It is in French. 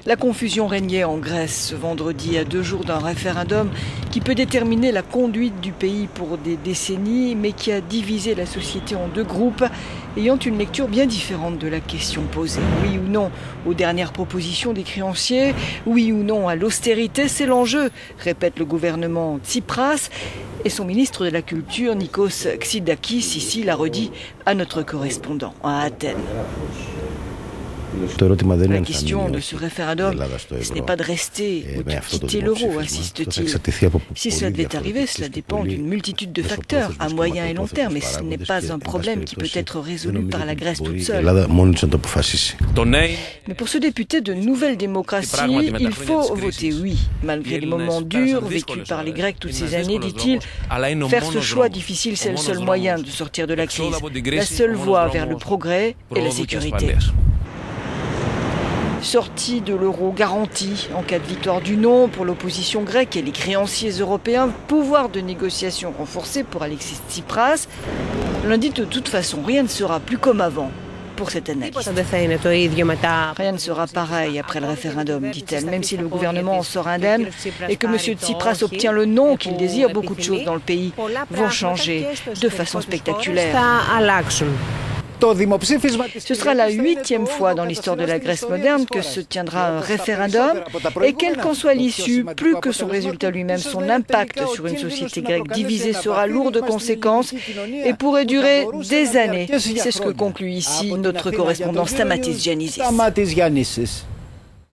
La confusion régnait en Grèce ce vendredi à 2 jours d'un référendum qui peut déterminer la conduite du pays pour des décennies, mais qui a divisé la société en 2 groupes ayant une lecture bien différente de la question posée. Oui ou non aux dernières propositions des créanciers, oui ou non à l'austérité, c'est l'enjeu, répète le gouvernement Tsipras. Et son ministre de la Culture, Nikos Xydakis, ici l'a redit à notre correspondant à Athènes. La question de ce référendum, ce n'est pas de rester ou de quitter l'euro, insiste-t-il. Si cela devait arriver, cela dépend d'une multitude de facteurs, à moyen et long terme, et ce n'est pas un problème qui peut être résolu par la Grèce toute seule. Mais pour ce député de Nouvelle Démocratie, il faut voter oui. Malgré les moments durs vécus par les Grecs toutes ces années, dit-il, faire ce choix difficile, c'est le seul moyen de sortir de la crise, la seule voie vers le progrès et la sécurité. Sortie de l'euro garantie en cas de victoire du non pour l'opposition grecque et les créanciers européens, pouvoir de négociation renforcé pour Alexis Tsipras. Lundi, de toute façon, rien ne sera plus comme avant pour cette analyse. Rien ne sera pareil après le référendum, dit-elle, même si le gouvernement en sort indemne et que M. Tsipras obtient le non qu'il désire, beaucoup de choses dans le pays vont changer de façon spectaculaire. Ce sera la 8e fois dans l'histoire de la Grèce moderne que se tiendra un référendum et quelle qu'en soit l'issue, plus que son résultat lui-même, son impact sur une société grecque divisée sera lourd de conséquences et pourrait durer des années. C'est ce que conclut ici notre correspondant Stamatis Giannisis.